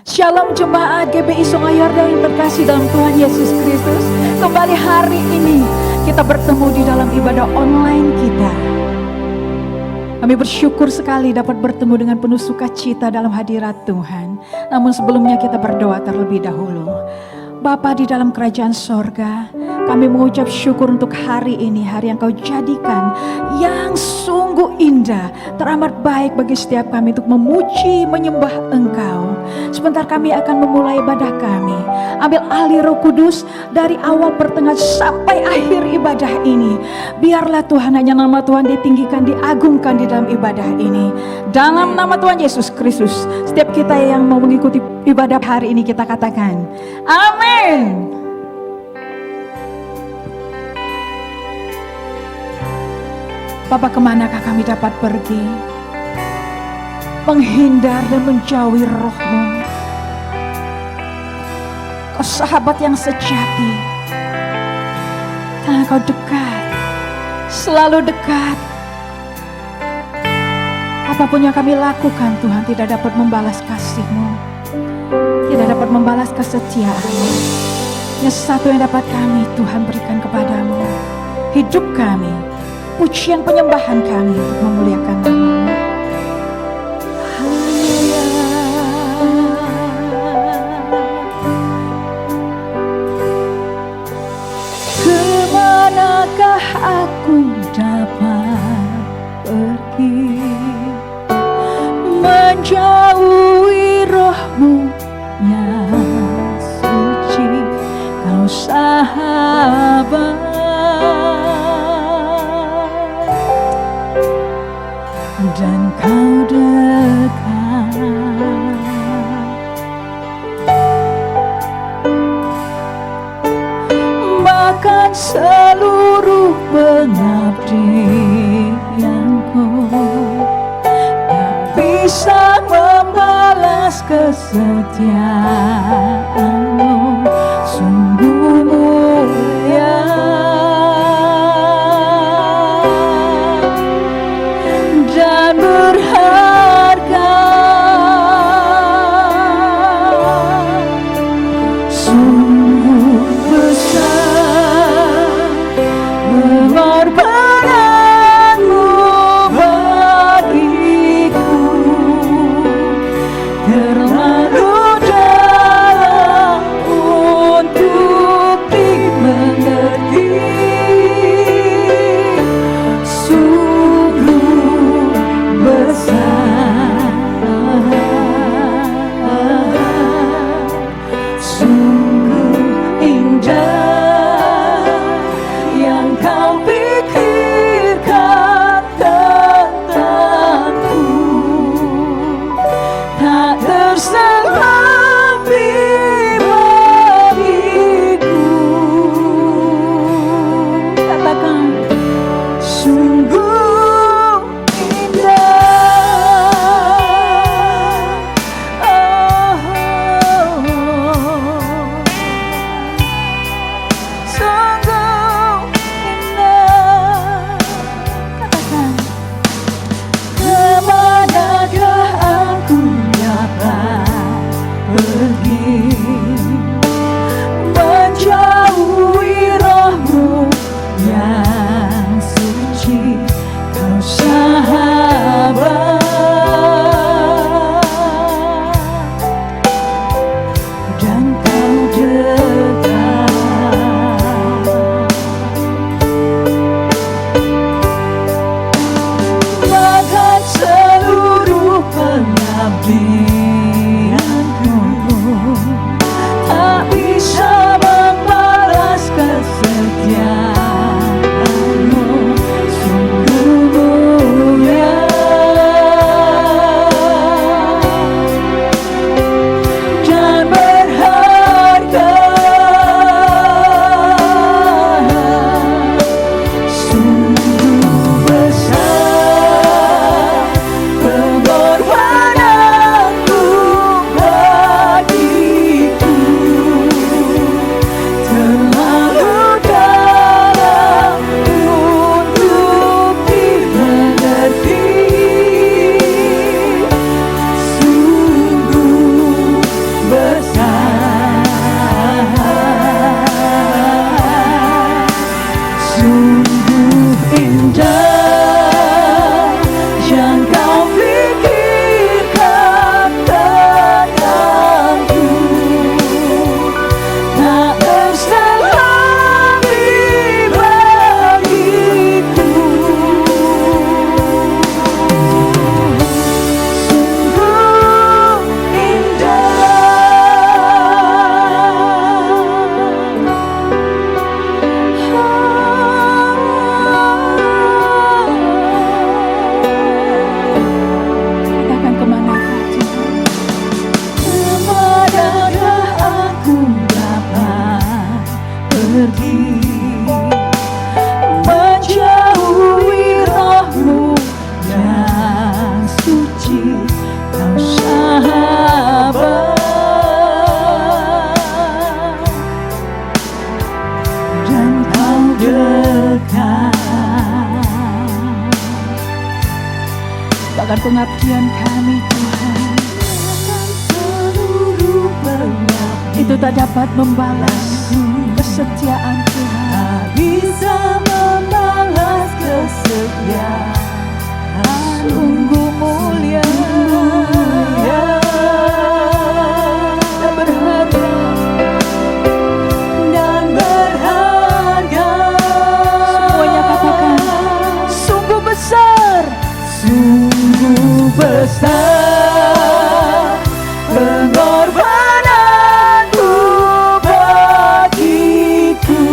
Shalom jemaat GBI Sungai Yordan yang terkasih dalam Tuhan Yesus Kristus. Kembali hari ini kita bertemu di dalam ibadah online kita. Kami bersyukur sekali dapat bertemu dengan penuh sukacita dalam hadirat Tuhan. Namun sebelumnya kita berdoa terlebih dahulu. Bapa di dalam kerajaan sorga, kami mengucap syukur untuk hari ini, hari yang Kau jadikan yang sungguh indah, teramat baik bagi setiap kami untuk memuji, menyembah Engkau. Sebentar kami akan memulai ibadah kami. Ambil alih Roh Kudus dari awal, pertengahan sampai akhir ibadah ini. Biarlah Tuhan, hanya nama Tuhan ditinggikan, diagungkan di dalam ibadah ini. Dalam nama Tuhan Yesus Kristus, setiap kita yang mau mengikuti ibadah hari ini kita katakan, amin. Bapak, kemanakah kami dapat pergi? Menghindar dan menjauhi Roh-Mu. Kau sahabat yang sejati, karena Kau dekat, selalu dekat. Apapun yang kami lakukan, Tuhan, tidak dapat membalas kasih-Mu, tidak dapat membalas kesetiaan-Mu. Yang satu yang dapat kami, Tuhan, berikan kepadamu, hidup kami, pujian penyembahan kami untuk memuliakan nama-Mu. Kemanakah aku dapat pergi, menjauhi Roh-Mu yang suci, Kau sahabat, dan Kau dekat. Bahkan seluruh pengabdianku tak bisa membalas kesetiaan-Mu, sungguh mulia dan berharga. Sungguh besar pengorbanan-Mu bagiku, terlalu dalam untuk dimengerti. Sungguh besar, sungguh indah yang Kau pikirkan tentangku, tak terselami bagiku. Katakan, sungguh indah, sungguh indah. Katakan, kemanakah aku dapat pengabdian kami Tuhan. Itu tak dapat membalas kesetiaan Tuhan. Tak bisa membalas kesetiaan, Sungguh mulia dan berharga. dan berharga. Semuanya katakan, sungguh besar, Sungguh besar pengorbananmu bagiku,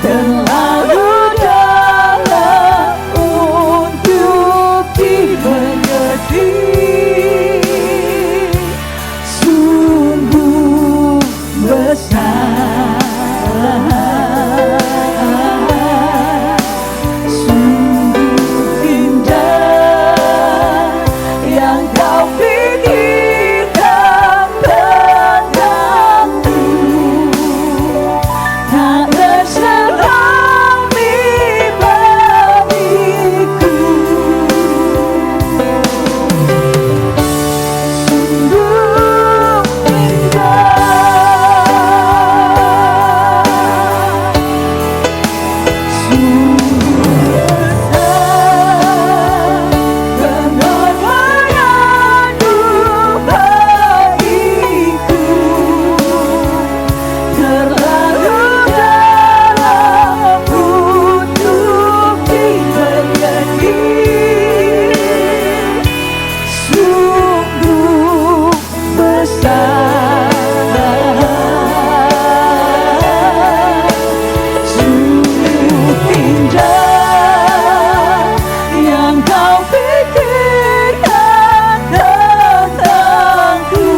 terlalu dalam untuk dimengerti. Sungguh besar, sungguh indah yang kau pikirkan tentangku, tak terselami bagiku. Sungguh indah, sungguh besar pengorbananmu bagiku, terlalu dalam untuk dimengerti. Sungguh besar, sungguh indah yang kau pikirkan tentangku,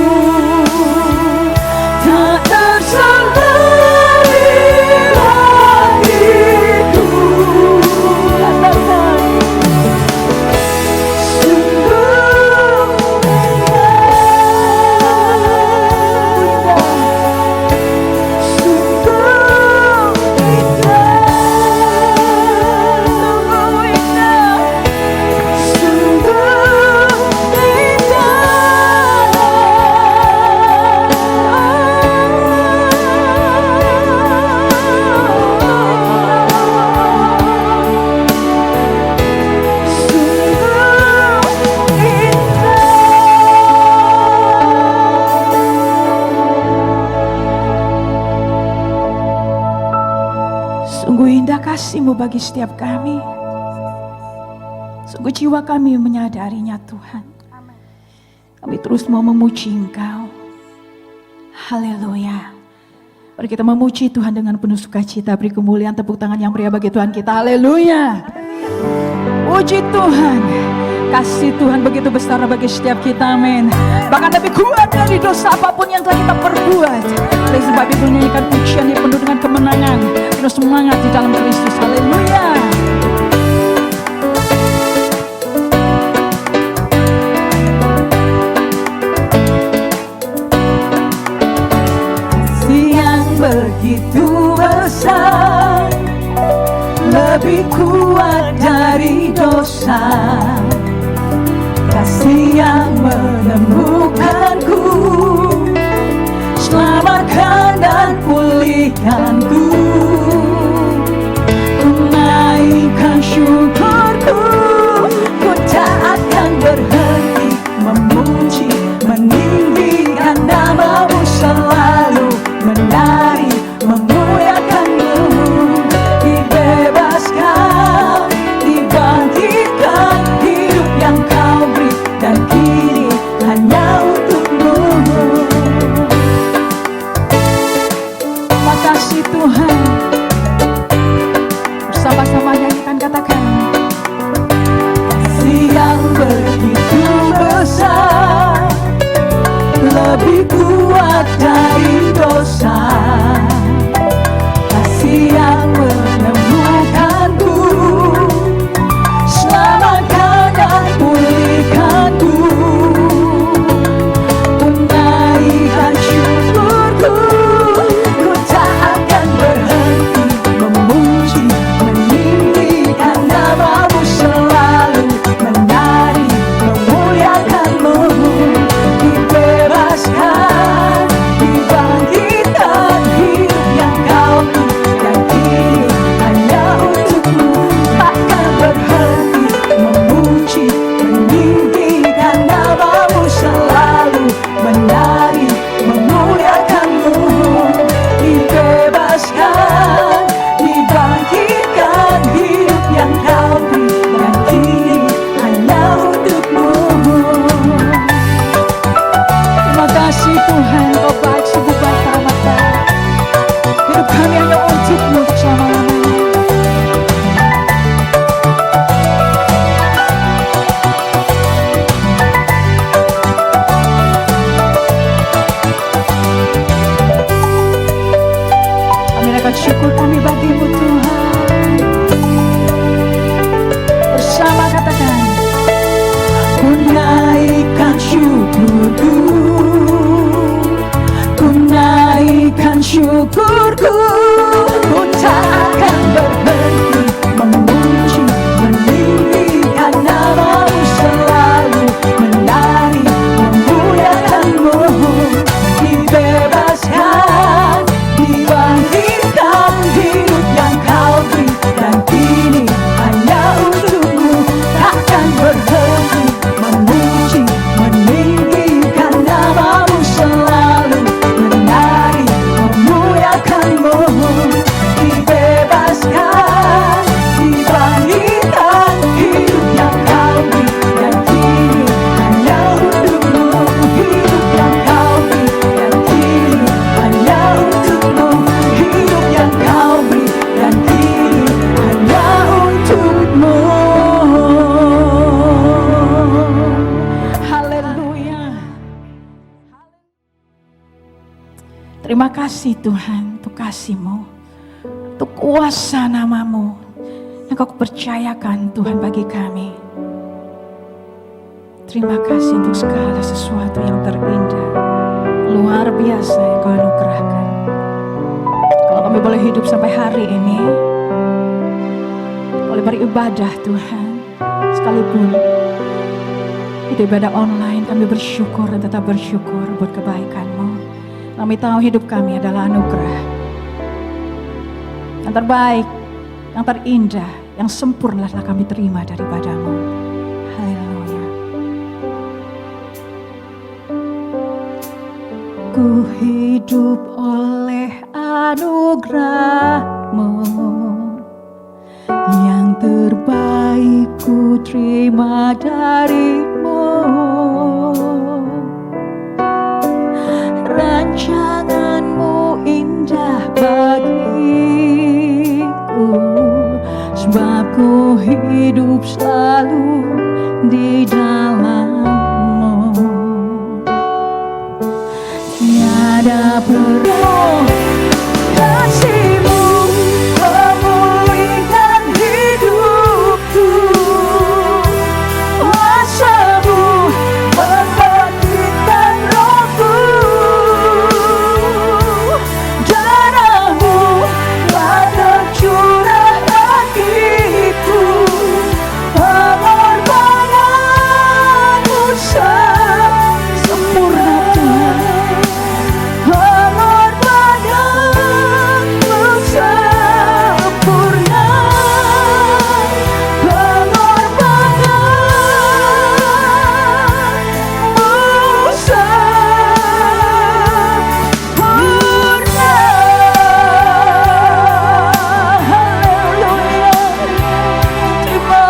tak terselami bagiku. Katakan, sungguh sungguh indah kasih-Mu bagi setiap kami. Sungguh jiwa kami menyadarinya Tuhan. Kami terus mau memuji Engkau. Haleluya. Mari kita memuji Tuhan dengan penuh sukacita. Beri kemuliaan, tepuk tangan yang meriah bagi Tuhan kita. Haleluya. Puji Tuhan. Kasih Tuhan begitu besar bagi setiap kita, amin. Bahkan lebih kuat dari dosa apapun yang telah kita perbuat. Oleh sebab itu nyanyikan pujian yang penuh dengan kemenangan, penuh semangat di dalam Kristus. Haleluya. kasih yang begitu besar, lebih kuat dari dosa. Kasih yang menemukanku, selamatkan dan pulihkanku. Ku naikkan syukurku, ku tak akan berhenti memuji, meninggikan nama-Mu selalu, menari, memuliakan-Mu. Dibebaskan, dibangkitkan, hidup yang Kau beri, dan kini hanya untuk-Mu. Terima kasih Tuhan. Bersama-sama nyanyikan, katakan. Kasih yang begitu besar, lebih kuat dari dosa. Kasih yang menemukanku, selamatkan dan pulihkanku. Ku naikkan syukurku, ku tak akan berhenti memuji, meninggikan nama-Mu selalu, menari, syukurku, ku tak akan berhenti memuji, meninggikan namamu, selalu menari memuliakanmu. Dibebaskan, dibangkitkan, hidup yang kau beri, dan kini hanya untukmu. Takkan berhenti memuji, meninggikan namamu, selalu menari memuliakanmu. Dibebaskan, dibangkitkan, hidup yang kau beri, dan kini hanya untukmu. Hidup yang kau beri, dan kini hanya untukmu. Hidup yang kau beri, dan kini hanya untukmu. Haleluya. Terima kasih Tuhan untuk kasih-Mu, untuk kuasa nama-Mu yang Kau percayakan Tuhan bagi kami. Terima kasih untuk segala sesuatu yang terindah, luar biasa yang Kau anugerahkan. Kalau kami boleh hidup sampai hari ini, boleh beribadah Tuhan, sekalipun di ibadah online, kami bersyukur dan tetap bersyukur buat kebaikan-Mu. Kami tahu hidup kami adalah anugerah yang terbaik, yang terindah, yang sempurna telah kami terima daripada-Mu. Haleluya. Ku hidup oleh anugerah-Mu, yang terbaik ku terima dari-Mu. Rancangan-Mu indah bagiku, sebab ku hidup selalu di dalam-Mu. Tiada perlu kasih-Mu memulihkan hidupku, kuasa-Mu membangkitkan rohku, darah-Mu telah tercurah bagiku, pengorbanan-Mu sempurna Tuhan. Pengorbanan-Mu sempurna, pengorbanan-Mu sempurna. Haleluya, terima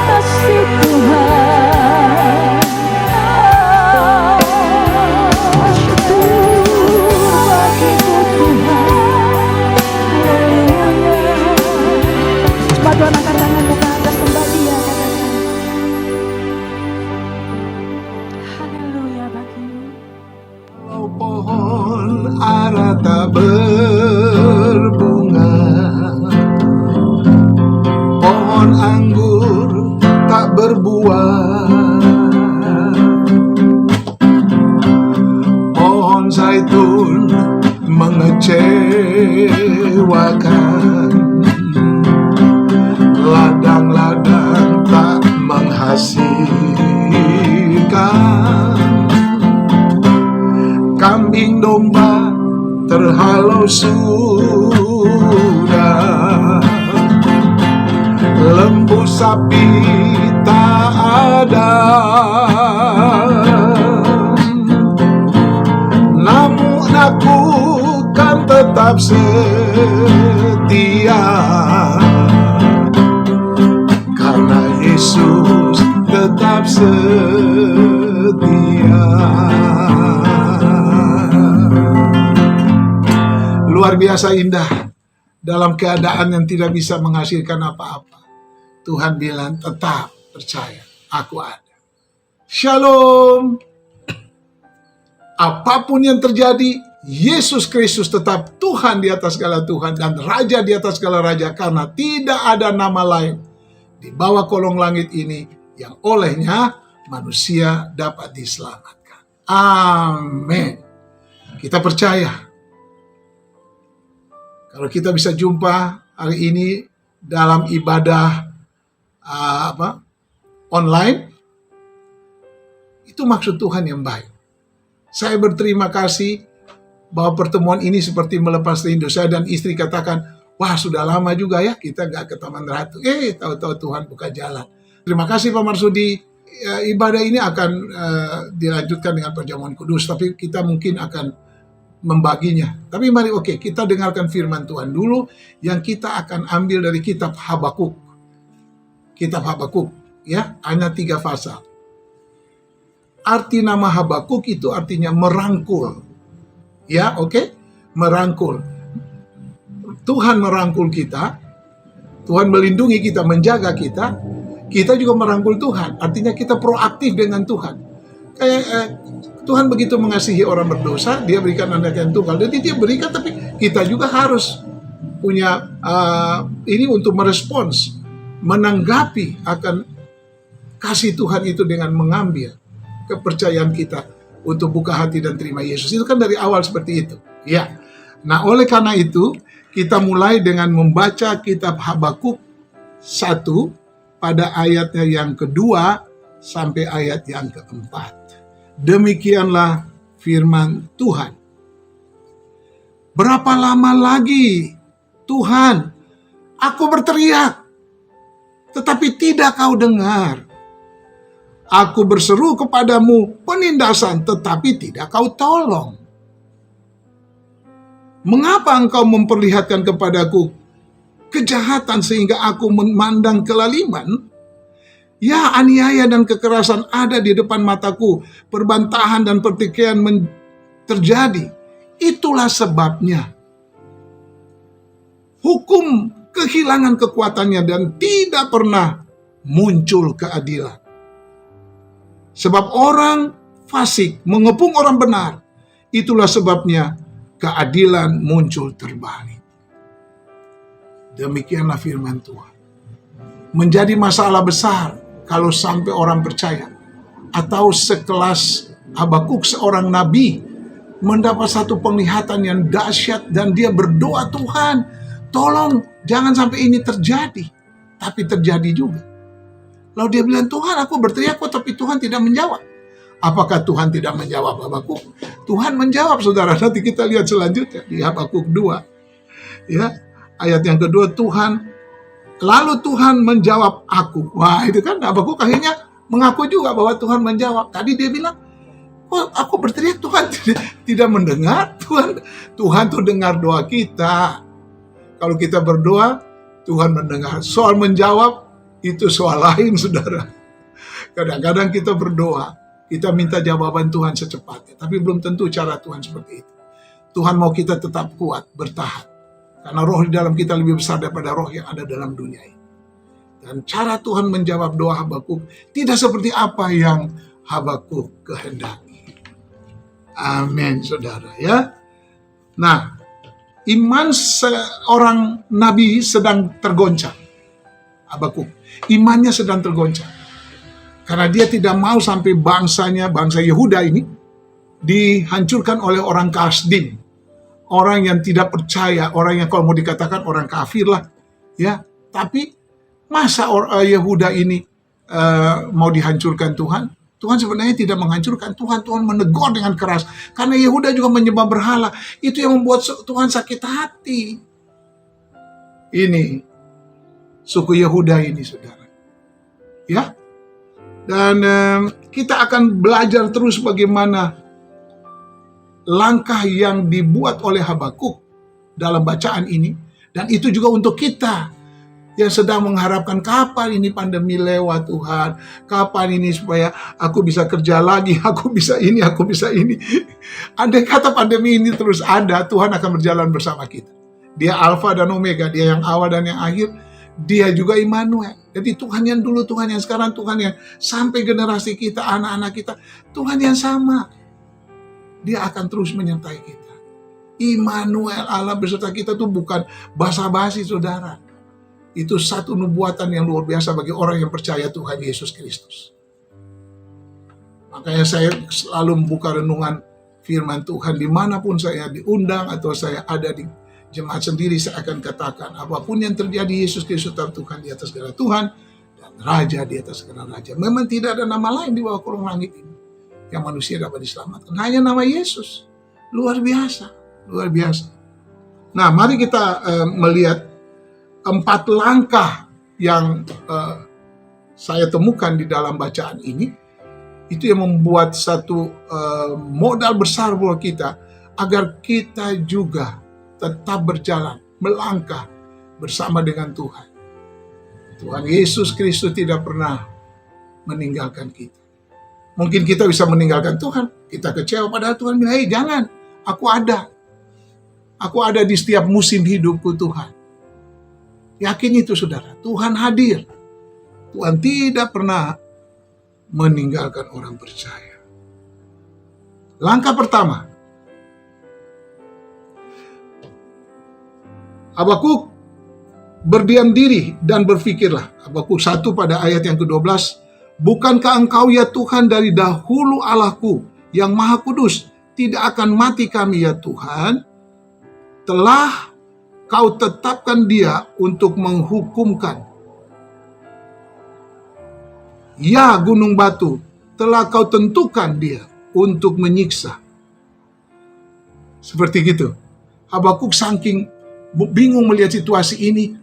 kasih Tuhan. Coba Tuhan angkat tanganmu ke atas kembali ya, katakan haleluya bagi-Mu. Kalau pohon ara tak berbunga, pohon anggur tak berbuah, pohon zaitun mengecewakan, ladang-ladang tak menghasilkan, kambing domba terhalau sudah, lembu sapi tak ada, namun aku kan tetap setia, karena Yesus tetap setia. Luar biasa indah. Dalam keadaan yang tidak bisa menghasilkan apa-apa, Tuhan bilang tetap percaya, aku ada. Shalom. Apapun yang terjadi, Yesus Kristus tetap Tuhan di atas segala Tuhan dan Raja di atas segala Raja, karena tidak ada nama lain di bawah kolong langit ini yang olehnya manusia dapat diselamatkan. Amin. Kita percaya Kalau kita bisa jumpa hari ini dalam ibadah online, itu maksud Tuhan yang baik. Saya berterima kasih bahwa pertemuan ini seperti melepas rindu. Saya dan istri katakan, wah sudah lama juga ya kita gak ke Taman Ratu. Tahu-tahu Tuhan buka jalan. Terima kasih Pak Marsudi. Ibadah ini akan dilanjutkan dengan perjamuan kudus, tapi kita mungkin akan membaginya. Tapi mari kita dengarkan firman Tuhan dulu yang kita akan ambil dari kitab Habakuk. Kitab Habakuk ya, hanya 3 pasal. Arti nama Habakuk itu artinya merangkul. Ya, merangkul. Tuhan merangkul kita, Tuhan melindungi kita, menjaga kita, kita juga merangkul Tuhan. Artinya kita proaktif dengan Tuhan. Tuhan begitu mengasihi orang berdosa, dia berikan anak yang tunggal. Jadi dia berikan, tapi kita juga harus punya ini untuk merespons, menanggapi akan kasih Tuhan itu dengan mengambil kepercayaan kita untuk buka hati dan terima Yesus. Itu kan dari awal seperti itu. Ya. Nah, oleh karena itu, kita mulai dengan membaca kitab Habakuk 1 pada ayatnya yang kedua sampai ayat yang keempat. Demikianlah firman Tuhan. Berapa lama lagi, Tuhan, aku berteriak, tetapi tidak kau dengar. Aku berseru kepadamu penindasan, tetapi tidak kau tolong. Mengapa engkau memperlihatkan kepadaku kejahatan sehingga aku memandang kelaliman? Ya, aniaya dan kekerasan ada di depan mataku, perbantahan dan pertikaian terjadi. Itulah sebabnya hukum kehilangan kekuatannya dan tidak pernah muncul keadilan. Sebab orang fasik mengepung orang benar, itulah sebabnya keadilan muncul terbalik. Demikianlah firman Tuhan. Menjadi masalah besar kalau sampai orang percaya atau sekelas Habakuk, seorang nabi, mendapat satu penglihatan yang dahsyat dan dia berdoa, Tuhan, tolong jangan sampai ini terjadi. Tapi terjadi juga. Lalu dia bilang, Tuhan, aku berteriak kok, tapi Tuhan tidak menjawab. Apakah Tuhan tidak menjawab Habakuk? Tuhan menjawab, saudara. Nanti kita lihat selanjutnya di Habakuk 2. Ya, ayat yang kedua, lalu Tuhan menjawab aku. Wah, itu kan Habakuk akhirnya mengaku juga bahwa Tuhan menjawab. Tadi dia bilang, aku berteriak, Tuhan tidak mendengar. Tuhan tuh dengar doa kita. Kalau kita berdoa, Tuhan mendengar. Soal menjawab, itu soal lain, saudara. Kadang-kadang kita berdoa, kita minta jawaban Tuhan secepatnya, tapi belum tentu cara Tuhan seperti itu. Tuhan mau kita tetap kuat, bertahan. Karena roh di dalam kita lebih besar daripada roh yang ada dalam dunia ini. Dan cara Tuhan menjawab doa Habakuk tidak seperti apa yang Habakuk kehendaki. Amin, saudara ya. Nah, iman seorang nabi sedang tergoncang. Habakuk, imannya sedang tergoncang. Karena dia tidak mau sampai bangsa Yehuda ini dihancurkan oleh orang Kasdim. Orang yang tidak percaya, orang yang kalau mau dikatakan orang kafir lah. Ya, tapi masa Yehuda ini mau dihancurkan Tuhan? Tuhan sebenarnya tidak menghancurkan. Tuhan menegur dengan keras. Karena Yehuda juga menyembah berhala. Itu yang membuat Tuhan sakit hati. Ini suku Yehuda ini, saudara. Ya. Dan kita akan belajar terus bagaimana langkah yang dibuat oleh Habakuk dalam bacaan ini. Dan itu juga untuk kita yang sedang mengharapkan kapan ini pandemi lewat, Tuhan. Kapan ini supaya aku bisa kerja lagi, aku bisa ini, aku bisa ini. Andai kata pandemi ini terus ada, Tuhan akan berjalan bersama kita. Dia Alfa dan Omega, dia yang awal dan yang akhir. Dia juga Immanuel. Jadi Tuhan yang dulu, Tuhan yang sekarang, Tuhan yang sampai generasi kita, anak-anak kita, Tuhan yang sama. Dia akan terus menyertai kita. Immanuel, Allah beserta kita, itu bukan basa-basi, saudara. Itu satu nubuatan yang luar biasa bagi orang yang percaya Tuhan Yesus Kristus. Makanya saya selalu membuka renungan firman Tuhan dimanapun saya diundang atau saya ada di Jemaat sendiri saya akan katakan, apapun yang terjadi, Yesus Kristus tetap Tuhan di atas segala Tuhan dan Raja di atas segala Raja. Memang tidak ada nama lain di bawah kolong langit ini yang manusia dapat diselamatkan. Hanya nama Yesus. Luar biasa, luar biasa. Nah, mari kita melihat 4 langkah yang saya temukan di dalam bacaan ini. Itu yang membuat satu modal besar buat kita agar kita juga tetap berjalan, melangkah bersama dengan Tuhan. Tuhan Yesus Kristus tidak pernah meninggalkan kita. Mungkin kita bisa meninggalkan Tuhan, kita kecewa, padahal Tuhan bilang, "Hei, jangan, aku ada. Aku ada di setiap musim hidupku, Tuhan." Yakin itu, saudara. Tuhan hadir. Tuhan tidak pernah meninggalkan orang percaya. Langkah pertama, Habakuk berdiam diri dan berfikirlah. Habakuk 1 pada ayat yang ke-12. Bukankah engkau ya Tuhan dari dahulu Allahku yang maha kudus, tidak akan mati kami ya Tuhan. Telah kau tetapkan dia untuk menghukumkan. Ya gunung batu, telah kau tentukan dia untuk menyiksa. Seperti gitu. Habakuk saking bingung melihat situasi ini.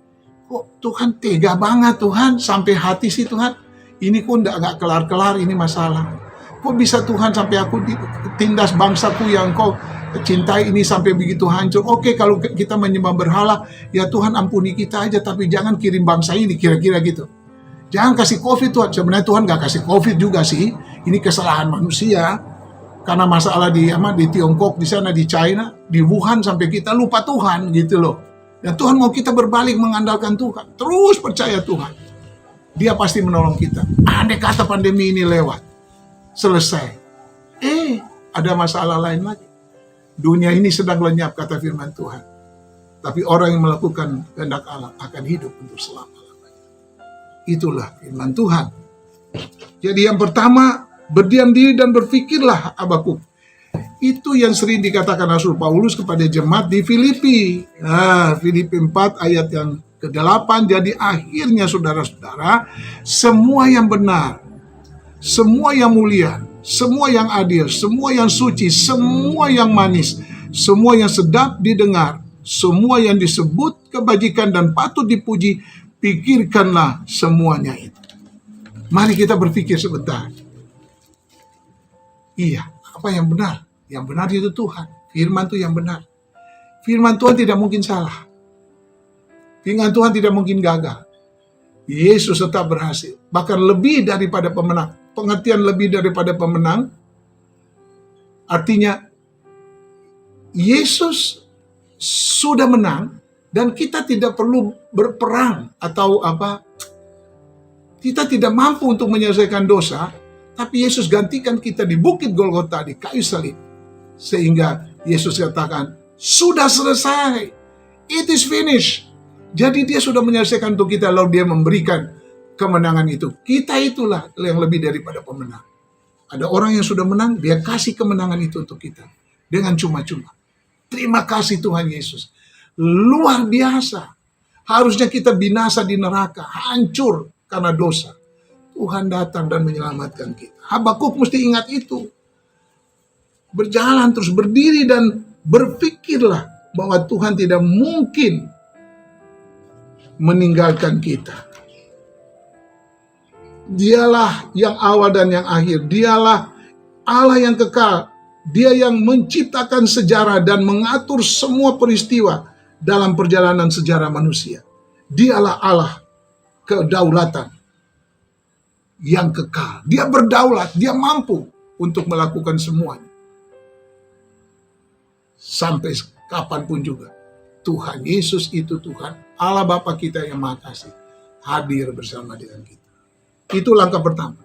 Kok Tuhan tega banget Tuhan, sampai hati sih Tuhan. Ini kok gak kelar-kelar ini masalah. Kok bisa Tuhan sampai aku tindas bangsaku yang kau cintai ini sampai begitu hancur. Oke, kalau kita menyembah berhala, ya Tuhan ampuni kita aja, tapi jangan kirim bangsa ini, kira-kira gitu. Jangan kasih COVID Tuhan. Sebenarnya Tuhan gak kasih COVID juga sih. Ini kesalahan manusia. Karena masalah di Tiongkok, di sana, di China, di Wuhan, sampai kita lupa Tuhan gitu loh. Dan Tuhan mau kita berbalik mengandalkan Tuhan. Terus percaya Tuhan. Dia pasti menolong kita. Andai kata pandemi ini lewat, selesai. Ada masalah lain lagi. Dunia ini sedang lenyap, kata firman Tuhan. Tapi orang yang melakukan kehendak Allah akan hidup untuk selama-lamanya. Itulah firman Tuhan. Jadi yang pertama, berdiam diri dan berfikirlah, Habakuk. Itu yang sering dikatakan Rasul Paulus kepada jemaat di Filipi. Filipi 4 ayat yang ke-8. Jadi akhirnya saudara-saudara, semua yang benar, semua yang mulia, semua yang adil, semua yang suci, semua yang manis, semua yang sedap didengar, semua yang disebut kebajikan dan patut dipuji, pikirkanlah semuanya itu. Mari kita berpikir sebentar. Iya, apa yang benar? Yang benar itu Tuhan. Firman itu yang benar. Firman Tuhan tidak mungkin salah. Firman Tuhan tidak mungkin gagal. Yesus tetap berhasil. Bahkan lebih daripada pemenang. Pengertian lebih daripada pemenang, artinya Yesus sudah menang dan kita tidak perlu berperang atau apa. Kita tidak mampu untuk menyelesaikan dosa, tapi Yesus gantikan kita di bukit Golgota, di kayu salib. Sehingga Yesus katakan, sudah selesai. It is finished. Jadi dia sudah menyelesaikan untuk kita, lalu dia memberikan kemenangan itu. Kita itulah yang lebih daripada pemenang. Ada orang yang sudah menang, dia kasih kemenangan itu untuk kita. Dengan cuma-cuma. Terima kasih Tuhan Yesus. Luar biasa. Harusnya kita binasa di neraka, hancur karena dosa. Tuhan datang dan menyelamatkan kita. Habakuk mesti ingat itu. Berjalan terus, berdiri dan berpikirlah bahwa Tuhan tidak mungkin meninggalkan kita. Dialah yang awal dan yang akhir. Dialah Allah yang kekal. Dia yang menciptakan sejarah dan mengatur semua peristiwa dalam perjalanan sejarah manusia. Dialah Allah kedaulatan yang kekal. Dia berdaulat, dia mampu untuk melakukan semuanya. Sampai kapanpun juga. Tuhan Yesus itu Tuhan, Allah Bapa kita yang Maha Kasih, hadir bersama dengan kita. Itu langkah pertama.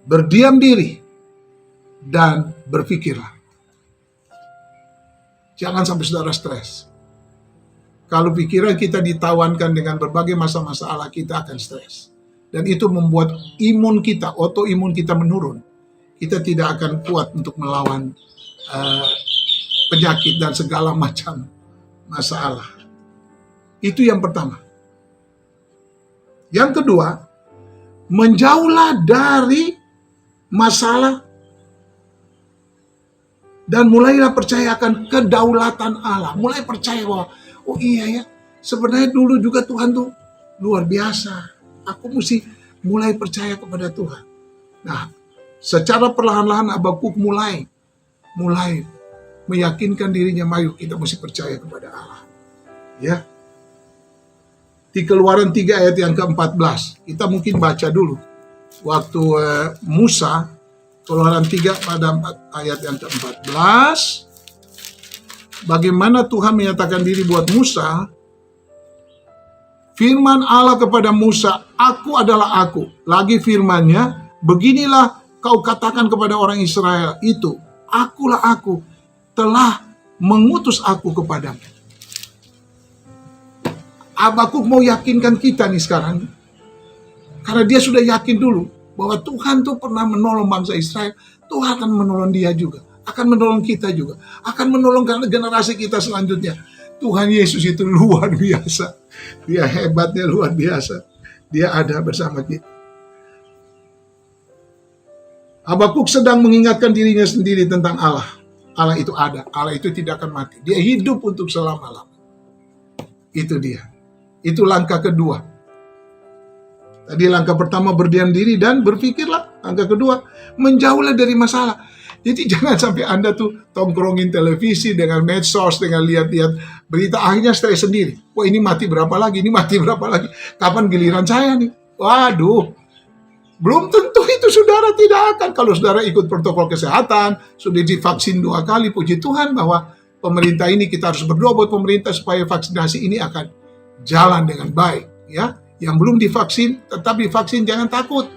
Berdiam diri dan berpikirlah. Jangan sampai saudara stres. Kalau pikiran kita ditawankan dengan berbagai masalah kita akan stres. Dan itu membuat imun kita, autoimun kita menurun. Kita tidak akan kuat untuk melawan penyakit dan segala macam masalah. Itu yang pertama. Yang kedua, menjauhlah dari masalah dan mulailah percaya akan kedaulatan Allah. Mulai percaya bahwa, oh iya ya, sebenarnya dulu juga Tuhan tuh luar biasa. Aku mesti mulai percaya kepada Tuhan. Nah, secara perlahan-lahan Habakuk mulai meyakinkan dirinya, mari kita mesti percaya kepada Allah. Ya. Di Keluaran 3 ayat yang ke-14, kita mungkin baca dulu. Waktu Musa, Keluaran 3 pada ayat yang ke-14, bagaimana Tuhan menyatakan diri buat Musa. Firman Allah kepada Musa, aku adalah aku. Lagi firmannya, beginilah kau katakan kepada orang Israel itu, akulah aku, telah mengutus aku kepadamu. Habakuk mau yakinkan kita nih sekarang, karena dia sudah yakin dulu bahwa Tuhan tuh pernah menolong bangsa Israel. Tuhan akan menolong dia juga, akan menolong kita juga, akan menolong generasi kita selanjutnya. Tuhan Yesus itu luar biasa, dia hebatnya luar biasa, dia ada bersama kita. Habakuk sedang mengingatkan dirinya sendiri tentang Allah. Allah itu ada, Allah itu tidak akan mati, dia hidup untuk selama-lamanya. Itu dia. Itu langkah kedua. Tadi langkah pertama berdiam diri dan berpikirlah. Langkah kedua, menjauhlah dari masalah. Jadi jangan sampai Anda tuh tongkrongin televisi dengan medsos, dengan lihat-lihat berita, akhirnya stres sendiri. Wah, ini mati berapa lagi, ini mati berapa lagi. Kapan giliran saya nih? Waduh, belum tentu itu saudara tidak akan. Kalau saudara ikut protokol kesehatan, sudah divaksin 2 kali, puji Tuhan bahwa pemerintah ini, kita harus berdoa buat pemerintah supaya vaksinasi ini akan jalan dengan baik, ya. Yang belum divaksin, tetap divaksin, jangan takut.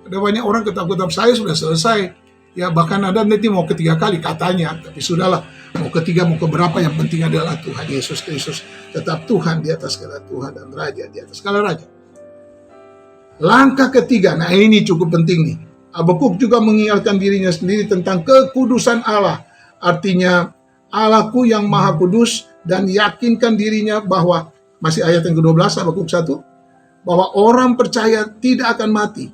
Ada banyak orang ketakutan, saya sudah selesai, ya, bahkan ada nanti mau ketiga kali katanya, tapi sudahlah, mau ketiga mau keberapa, yang penting adalah Tuhan Yesus Kristus tetap Tuhan di atas segala Tuhan dan Raja di atas segala Raja. Langkah ketiga, nah ini cukup penting nih. Habakuk juga mengingatkan dirinya sendiri tentang kekudusan Allah, artinya Allahku yang maha kudus, dan yakinkan dirinya bahwa, masih ayat yang ke-12 Habakuk 1, bahwa orang percaya tidak akan mati,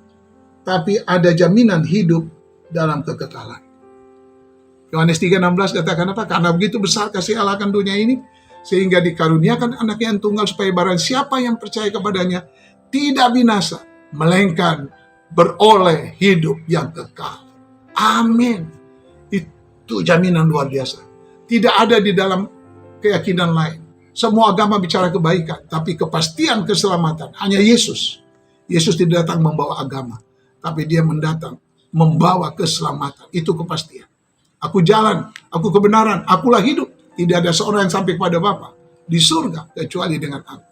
tapi ada jaminan hidup dalam kekekalan. Yohanes 3:16 katakan apa? Karena begitu besar kasih Allah akan dunia ini, sehingga dikaruniakan anaknya yang tunggal, supaya barang siapa yang percaya kepadanya tidak binasa, melainkan beroleh hidup yang kekal. Amin. Itu jaminan luar biasa. Tidak ada di dalam keyakinan lain. Semua agama bicara kebaikan, tapi kepastian keselamatan hanya Yesus. Yesus tidak datang membawa agama, tapi dia mendatang membawa keselamatan. Itu kepastian. Aku jalan, aku kebenaran, akulah hidup. Tidak ada seorang yang sampai kepada Bapa di surga kecuali dengan aku.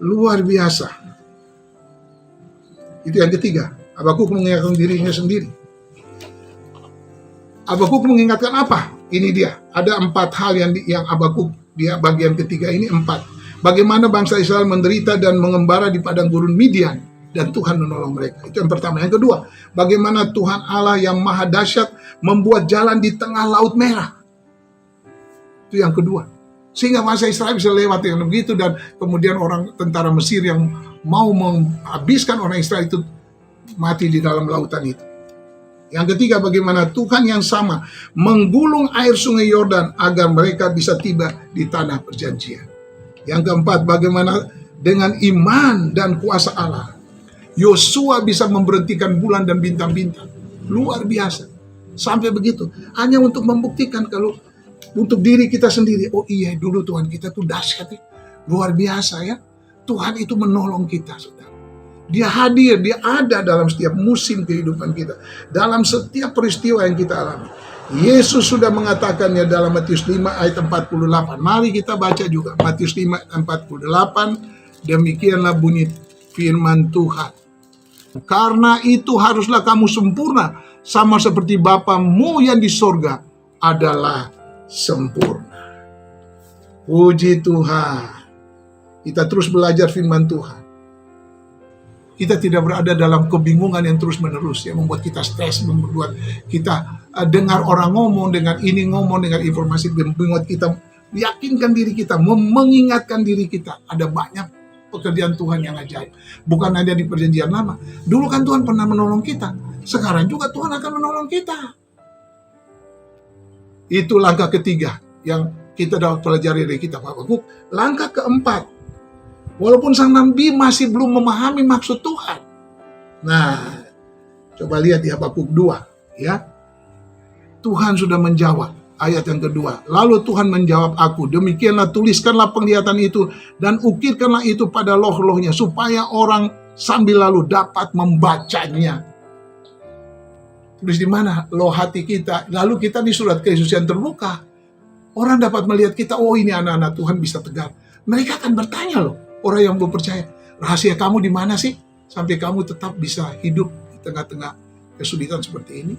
Luar biasa. Itu yang ketiga. Habakuk mengingatkan dirinya sendiri. Habakuk mengingatkan apa? Ini dia. Ada 4 hal yang Habakuk, dia bagian ketiga ini 4. Bagaimana bangsa Israel menderita dan mengembara di padang gurun Midian, dan Tuhan menolong mereka. Itu yang pertama. Yang kedua, bagaimana Tuhan Allah yang maha dahsyat membuat jalan di tengah Laut Merah. Itu yang kedua. Sehingga bangsa Israel bisa lewat dengan begitu, dan kemudian orang tentara Mesir yang mau menghabiskan orang Israel itu mati di dalam lautan itu. Yang ketiga, bagaimana Tuhan yang sama menggulung air sungai Yordan agar mereka bisa tiba di tanah perjanjian. Yang keempat, bagaimana dengan iman dan kuasa Allah Yosua bisa memberhentikan bulan dan bintang-bintang. Luar biasa. Sampai begitu. Hanya untuk membuktikan kalau untuk diri kita sendiri. Oh iya, dulu Tuhan kita tuh dahsyat ya. Luar biasa ya. Tuhan itu menolong kita, saudara. Dia hadir, dia ada dalam setiap musim kehidupan kita. Dalam setiap peristiwa yang kita alami. Yesus sudah mengatakannya dalam Matius 5 ayat 48. Mari kita baca juga. Matius 5 ayat 48. Demikianlah bunyi firman Tuhan. Karena itu haruslah kamu sempurna, sama seperti Bapamu yang di sorga adalah sempurna. Puji Tuhan. Kita terus belajar firman Tuhan. Kita tidak berada dalam kebingungan yang terus-menerus yang membuat kita stres, membuat kita dengar orang ngomong, dengan ini ngomong, dengan informasi, membuat kita meyakinkan diri kita, mengingatkan diri kita. Ada banyak pekerjaan Tuhan yang ajaib. Bukan hanya di perjanjian lama. Dulu kan Tuhan pernah menolong kita. Sekarang juga Tuhan akan menolong kita. Itu langkah ketiga yang kita dapat pelajari dari kitab Habakuk. Langkah keempat, walaupun sang nabi masih belum memahami maksud Tuhan. Nah, coba lihat di Habakuk 2, ya. Tuhan sudah menjawab. Ayat yang kedua, lalu Tuhan menjawab aku, demikianlah tuliskanlah penglihatan itu dan ukirkanlah itu pada loh-lohnya supaya orang sambil lalu dapat membacanya. Tulis di mana? Loh hati kita. Lalu kita di surat Kristus yang terbuka. Orang dapat melihat kita, oh ini anak-anak Tuhan bisa tegar. Mereka akan bertanya loh, orang yang belum percaya, rahasia kamu di mana sih? Sampai kamu tetap bisa hidup di tengah-tengah kesulitan seperti ini.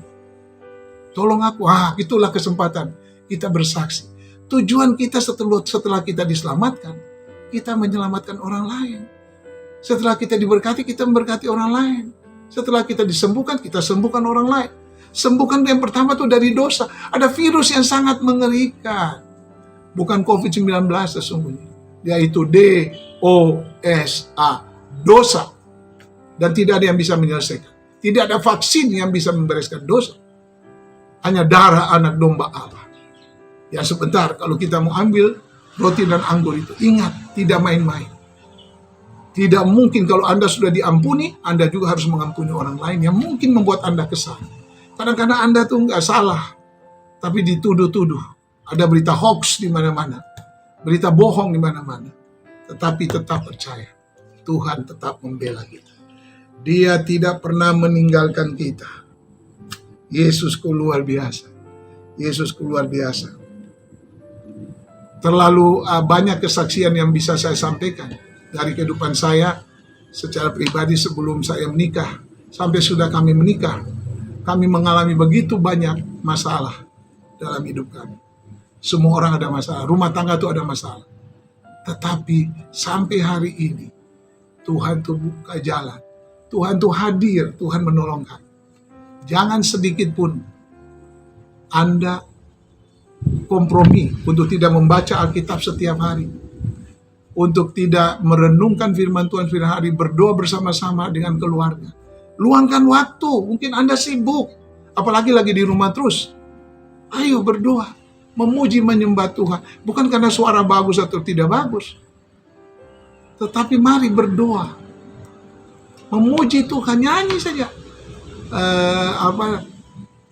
Tolong aku, itulah kesempatan kita bersaksi. Tujuan kita setelah kita diselamatkan, kita menyelamatkan orang lain. Setelah kita diberkati, kita memberkati orang lain. Setelah kita disembuhkan, kita sembuhkan orang lain. Sembuhkan yang pertama itu dari dosa. Ada virus yang sangat mengerikan. Bukan COVID-19 sesungguhnya. Yaitu DOSA, dosa. Dan tidak ada yang bisa menyelesaikan. Tidak ada vaksin yang bisa membereskan dosa. Hanya darah anak domba Allah. Ya sebentar, kalau kita mau ambil roti dan anggur itu, ingat, tidak main-main. Tidak mungkin kalau Anda sudah diampuni, Anda juga harus mengampuni orang lain yang mungkin membuat Anda kesal. Kadang-kadang Anda tuh nggak salah, tapi dituduh-tuduh. Ada berita hoax di mana-mana, berita bohong di mana-mana. Tetapi tetap percaya, Tuhan tetap membela kita. Dia tidak pernah meninggalkan kita. Yesusku luar biasa. Yesusku luar biasa. Terlalu banyak kesaksian yang bisa saya sampaikan dari kehidupan saya secara pribadi sebelum saya menikah sampai sudah kami menikah. Kami mengalami begitu banyak masalah dalam hidup kami. Semua orang ada masalah, rumah tangga itu ada masalah. Tetapi sampai hari ini Tuhan tuh buka jalan. Tuhan tuh hadir, Tuhan menolong kami. Jangan sedikit pun Anda kompromi untuk tidak membaca Alkitab setiap hari. Untuk tidak merenungkan firman Tuhan setiap hari, berdoa bersama-sama dengan keluarga. Luangkan waktu, mungkin Anda sibuk, apalagi lagi di rumah terus. Ayo berdoa, memuji menyembah Tuhan. Bukan karena suara bagus atau tidak bagus. Tetapi mari berdoa. Memuji Tuhan, nyanyi saja.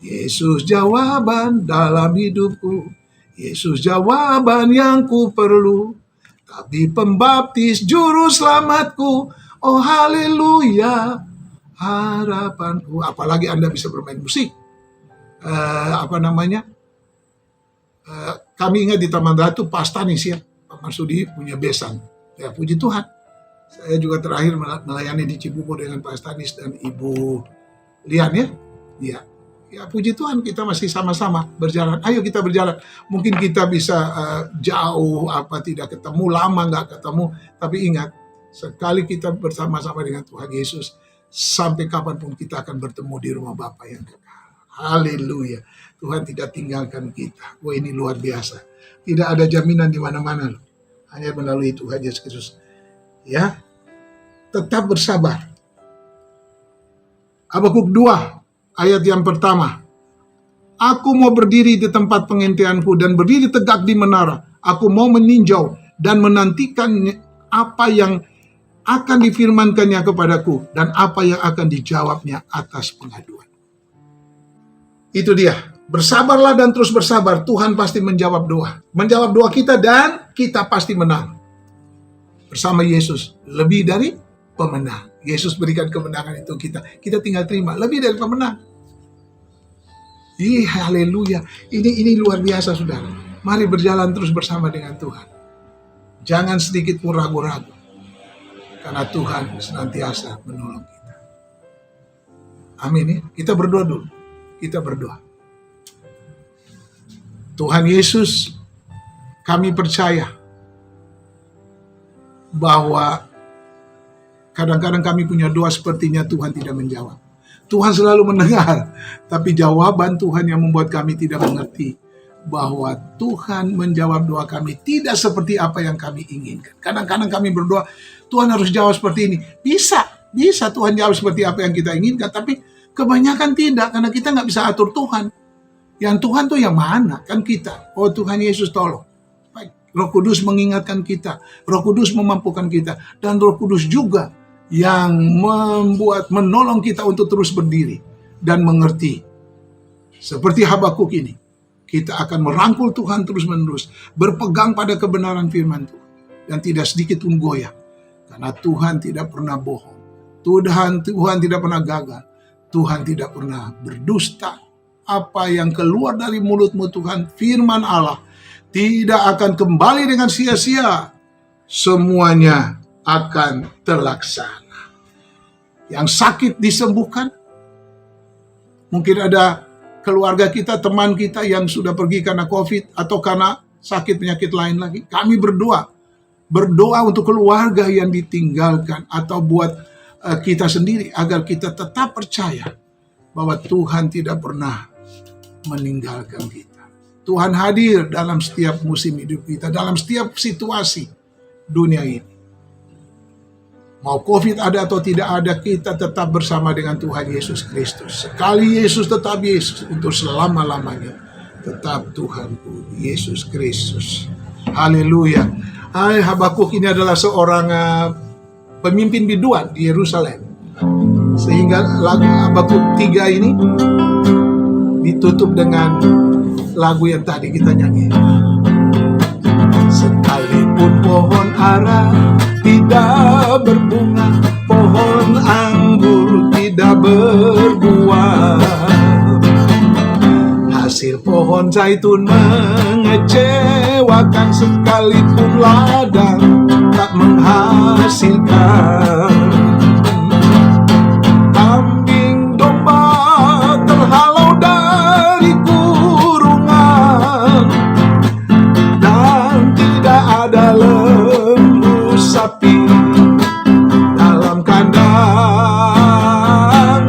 Yesus jawaban dalam hidupku, Yesus jawaban yang ku perlu, tapi pembaptis juru selamatku, oh haleluya, harapanku. Apalagi Anda bisa bermain musik. Kami ingat di Taman Ratu Pak Stanis ya, Pak Marsudi punya besan. Ya puji Tuhan. Saya juga terakhir melayani di Cibubur dengan Pak Stanis dan Ibu Lian ya. Ya puji Tuhan kita masih sama-sama berjalan. Ayo kita berjalan. Mungkin kita bisa jauh tidak ketemu, lama nggak ketemu. Tapi ingat, sekali kita bersama-sama dengan Tuhan Yesus, sampai kapanpun kita akan bertemu di rumah Bapa yang kekal. Haleluya. Tuhan tidak tinggalkan kita. Wah ini luar biasa. Tidak ada jaminan di mana-mana loh. Hanya melalui Tuhan Yesus Kristus. Ya. Tetap bersabar. Habakuk 2 ayat yang pertama. Aku mau berdiri di tempat pengentianku dan berdiri tegak di menara. Aku mau meninjau dan menantikan apa yang akan difirmankannya kepadaku dan apa yang akan dijawabnya atas pengaduan. Itu dia. Bersabarlah dan terus bersabar. Tuhan pasti menjawab doa. Menjawab doa kita dan kita pasti menang. Bersama Yesus. Lebih dari pemenang. Yesus berikan kemenangan itu kita. Kita tinggal terima. Lebih dari pemenang. Haleluya. Ini luar biasa saudara. Mari berjalan terus bersama dengan Tuhan. Jangan sedikit pun ragu-ragu. Karena Tuhan senantiasa menolong kita. Amin ya. Kita berdoa dulu. Kita berdoa. Tuhan Yesus, kami percaya bahwa kadang-kadang kami punya doa sepertinya Tuhan tidak menjawab. Tuhan selalu mendengar, tapi jawaban Tuhan yang membuat kami tidak mengerti. bahwa Tuhan menjawab doa kami tidak seperti apa yang kami inginkan. Kadang-kadang kami berdoa, Tuhan harus jawab seperti ini. Bisa Tuhan jawab seperti apa yang kita inginkan, tapi kebanyakan tidak, karena kita nggak bisa atur Tuhan. Yang Tuhan tuh yang mana? Kan kita. Oh Tuhan Yesus tolong. Baik. Roh Kudus mengingatkan kita. Roh Kudus memampukan kita. Dan Roh Kudus juga yang menolong kita untuk terus berdiri dan mengerti. Seperti Habakuk ini. Kita akan merangkul Tuhan terus-menerus. Berpegang pada kebenaran firman Tuhan. Dan tidak sedikit pun goyah. Karena Tuhan tidak pernah bohong. Tuhan tidak pernah gagal. Tuhan tidak pernah berdusta. Apa yang keluar dari mulutmu Tuhan, firman Allah, tidak akan kembali dengan sia-sia. Semuanya akan terlaksana. Yang sakit disembuhkan. Mungkin ada keluarga kita, teman kita yang sudah pergi karena COVID atau karena sakit penyakit lain lagi. Kami berdoa untuk keluarga yang ditinggalkan atau buat kita sendiri agar kita tetap percaya bahwa Tuhan tidak pernah meninggalkan kita. Tuhan hadir dalam setiap musim hidup kita, dalam setiap situasi dunia ini. Mau COVID ada atau tidak ada, kita tetap bersama dengan Tuhan Yesus Kristus. Sekali Yesus tetap Yesus, untuk selama-lamanya tetap Tuhanku Yesus Kristus. Haleluya. Habakuk ini adalah seorang pemimpin biduan di Yerusalem. Sehingga lagu Habakuk 3 ini ditutup dengan lagu yang tadi kita nyanyi. Sekalipun pohon ara tidak berbunga, pohon anggur tidak berbuah, hasil pohon zaitun mengecewakan, sekalipun ladang tak menghasilkan, kambing domba terhalau dari kurungan, dan tidak ada lembu sapi dalam kandang.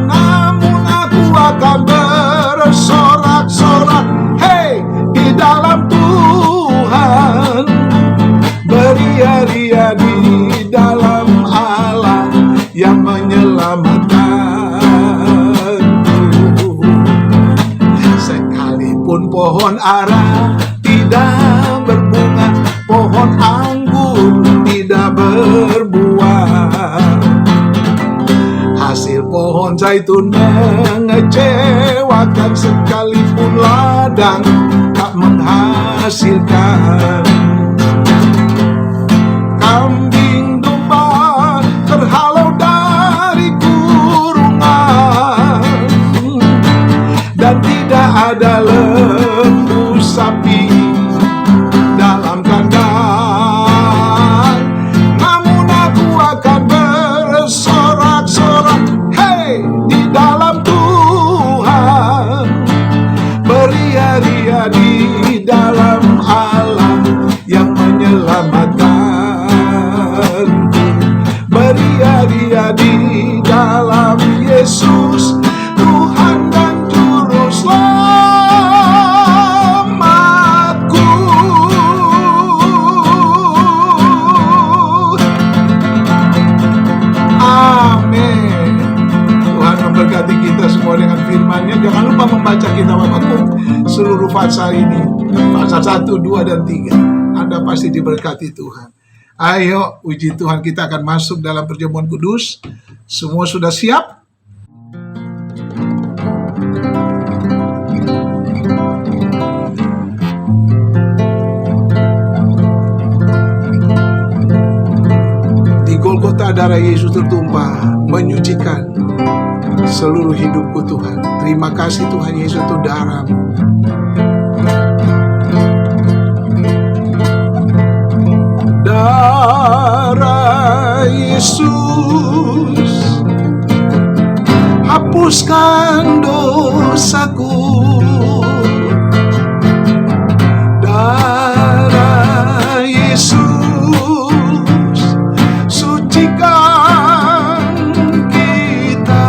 Namun aku akan bersorak-sorak, hei, di dalam Tuhan, beria-ria di dalam Allah yang menyelamatkanku. Sekalipun pohon ara tidak berbunga, pohon anggur tidak berbuah, hasil pohon zaitun mengecewakan, sekalipun ladang tak menghasilkan, kambing domba terhalau dari kurungan, dan tidak ada lembu sapi dalam kandang. Namun aku akan bersorak-sorak, hei, di dalam Tuhan, beria-ria di dalam Allah yang menyelamatkanku, beria-ria di dalam Yesus, Tuhan dan Juru Selamatku. Amin. Tuhan memberkati kita semua dengan firman-Nya. Jangan lupa membaca kitab Habakuk seluruh pasal ini, pasal 1, 2, dan 3. Anda pasti diberkati Tuhan. Ayo, puji Tuhan, kita akan masuk dalam perjamuan kudus. Semua sudah siap? Di Golgota darah Yesus tertumpah, menyucikan seluruh hidupku Tuhan. Terima kasih Tuhan Yesus untuk darah-Mu. Darah Yesus hapuskan dosaku. Darah Yesus sucikan kita.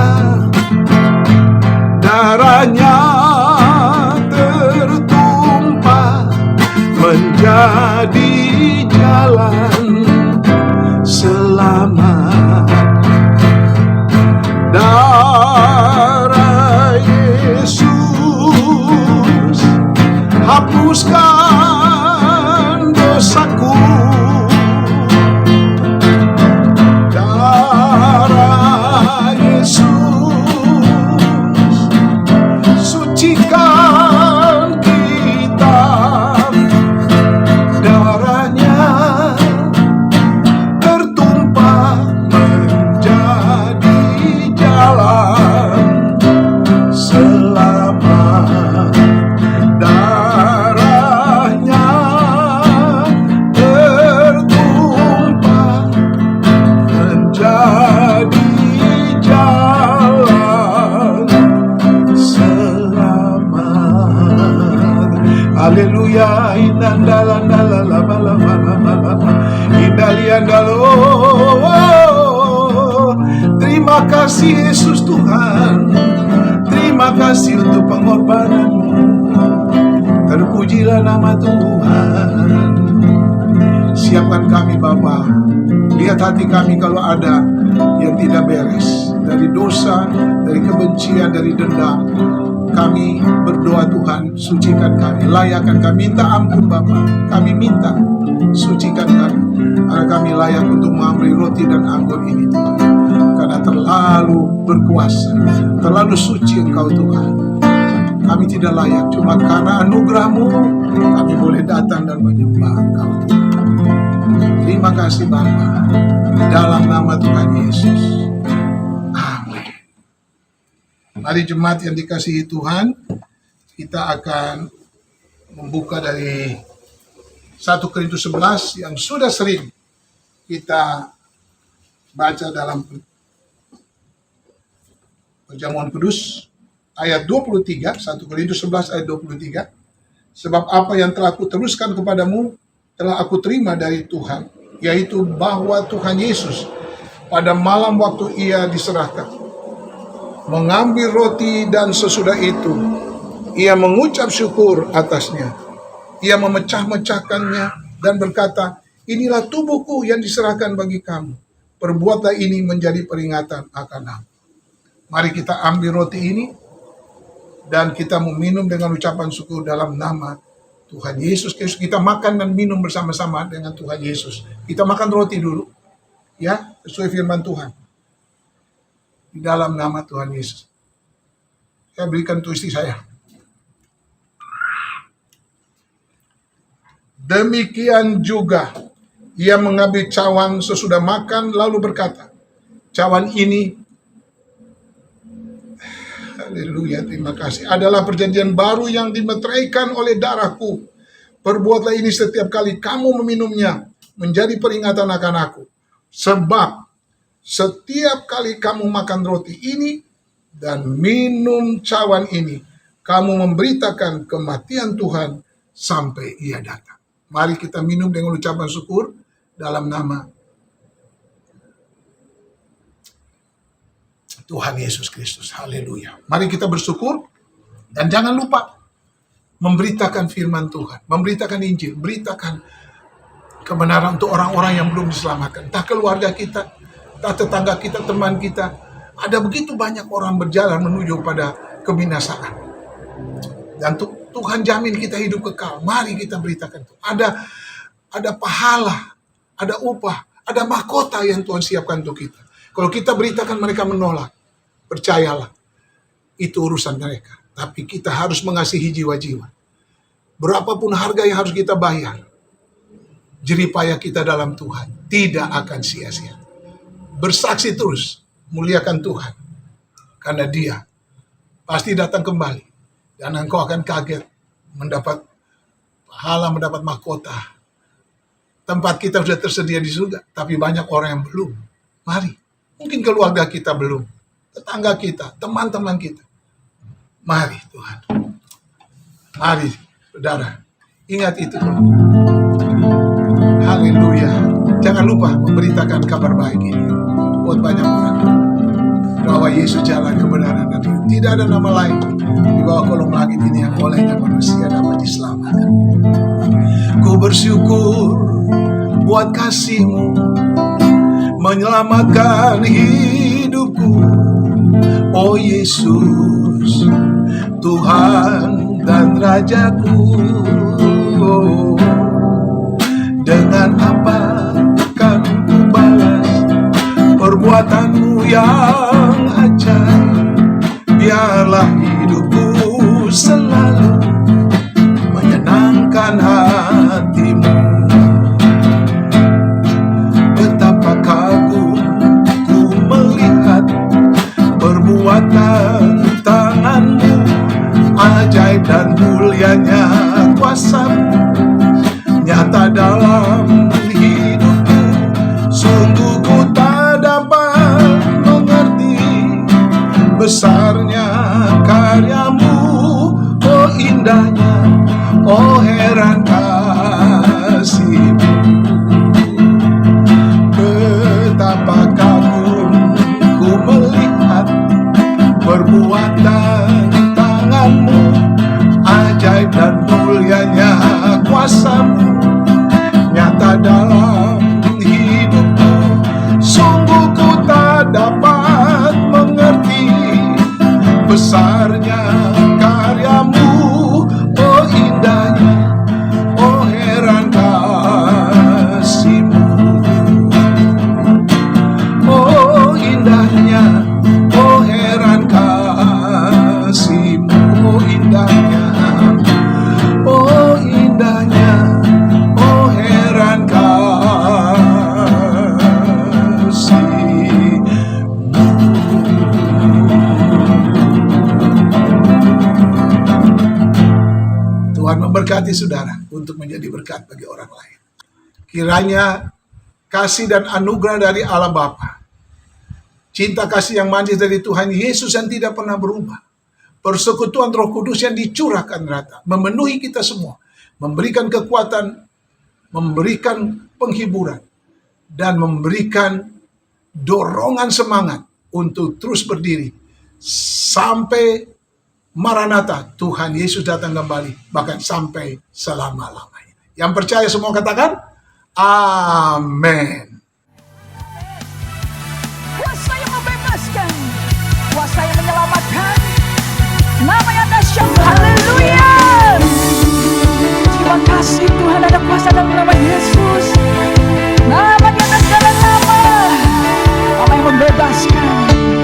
Darahnya tertumpah hapuskan dosaku. Darah Yesus sucikan kita, darahnya tertumpah menjadi jalan selamat. Darahnya tertumpah menjadi jalan selamat. Haleluya. Terima kasih Yesus Tuhan. Terima kasih untuk pengorbananmu. Terpujilah nama Tuhan. Siapkan kami Bapa. Lihat hati kami kalau ada yang tidak beres, dari dosa, dari kebencian, dari dendam. Kami berdoa Tuhan, sucikan kami, layakkan kami, minta ampun Bapa. Kami minta, sucikan kami, karena kami layak untuk mengambil roti dan anggur ini Tuhan. Karena terlalu berkuasa, terlalu suci Engkau Tuhan. Kami tidak layak, cuma karena anugerah-Mu kami boleh datang dan menyembah Engkau Tuhan. Terima kasih Bapa, dalam nama Tuhan Yesus. Amin. Mari jemaat yang dikasihi Tuhan, kita akan membuka dari 1 Korintus 11 yang sudah sering kita baca dalam perjamuan kudus, ayat 23, 1 Korintus 11 ayat 23. Sebab apa yang telah aku teruskan kepadamu telah aku terima dari Tuhan, yaitu bahwa Tuhan Yesus pada malam waktu ia diserahkan, mengambil roti dan sesudah itu ia mengucap syukur atasnya. Ia memecah-mecahkannya dan berkata, inilah tubuhku yang diserahkan bagi kamu. Perbuatlah ini menjadi peringatan akan aku. Mari kita ambil roti ini dan kita meminum dengan ucapan syukur dalam nama Tuhan Yesus Kristus. Kita makan dan minum bersama-sama dengan Tuhan Yesus. Kita makan roti dulu, ya, sesuai firman Tuhan. Di dalam nama Tuhan Yesus. Saya berikan untuk istri saya. Demikian juga ia mengambil cawan sesudah makan lalu berkata, cawan ini, haleluya, terima kasih, adalah perjanjian baru yang dimeteraikan oleh darahku. Perbuatlah ini setiap kali kamu meminumnya menjadi peringatan akan aku. Sebab setiap kali kamu makan roti ini dan minum cawan ini, kamu memberitakan kematian Tuhan sampai ia datang. Mari kita minum dengan ucapan syukur dalam nama Tuhan Yesus Kristus. Haleluya. Mari kita bersyukur dan jangan lupa memberitakan firman Tuhan, memberitakan Injil, beritakan kebenaran untuk orang-orang yang belum diselamatkan. Entah keluarga kita, entah tetangga kita, teman kita. Ada begitu banyak orang berjalan menuju pada kebinasaan. Dan Tuhan jamin kita hidup kekal. Mari kita beritakan itu. Ada pahala, ada upah, ada mahkota yang Tuhan siapkan untuk kita. Kalau kita beritakan mereka menolak, percayalah, itu urusan mereka. Tapi kita harus mengasihi jiwa-jiwa. Berapapun harga yang harus kita bayar, jeripaya kita dalam Tuhan tidak akan sia-sia. Bersaksi terus, muliakan Tuhan. Karena Dia pasti datang kembali. Dan engkau akan kaget mendapat pahala, mendapat mahkota. Tempat kita sudah tersedia di surga, tapi banyak orang yang belum. Mari, mungkin keluarga kita belum, tetangga kita, teman-teman kita. Mari Tuhan, mari saudara, ingat itu. Haleluya. Jangan lupa memberitakan kabar baik ini buat banyak orang, bahwa Yesus jalan kebenaran dan hidup. Tidak ada nama lain di bawah kolong langit ini yang olehnya manusia dapat diselamatkan. Ku bersyukur buat kasih-Mu menyelamatkan hidupku. Oh Yesus, Tuhan dan Rajaku. Dengan apa kan ku balas perbuatanmu yang ajaib? Biarlah hidupku selalu menyenangkan hatimu. Betapa kagum ku melihat perbuatan tanganmu, ajaib dan mulianya kuasamu nyata dalam hidupku. Sungguh ku tak dapat mengerti besarnya karyamu. Oh indahnya, oh heran kasihmu. Betapa kagum ku melihat perbuatan tanganmu, ajaib dan mulianya kuasamu nyata dalam hidupku. Sungguh ku tak dapat mengerti besarnya karyamu. Oh indahnya, oh heran kasihmu. Oh indahnya, oh heran kasihmu. Oh indahnya, oh indahnya, oh heran kasihmu. Tuhan memberkati saudara untuk menjadi berkat bagi orang lain. Kiranya kasih dan anugerah dari Allah Bapa, cinta kasih yang manis dari Tuhan Yesus yang tidak pernah berubah, persekutuan Roh Kudus yang dicurahkan rata, memenuhi kita semua, memberikan kekuatan, memberikan penghiburan, dan memberikan dorongan semangat untuk terus berdiri sampai Maranatha, Tuhan Yesus datang kembali, bahkan sampai selama-lamanya. Yang percaya semua katakan, amin. Kuasa yang membebaskan, kuasa yang menyelamatkan, nama yang dahsyat. Haleluya. Terima kasih Tuhan, ada kuasa dalam nama Yesus. Nama di atas segala nama, nama yang membebaskan.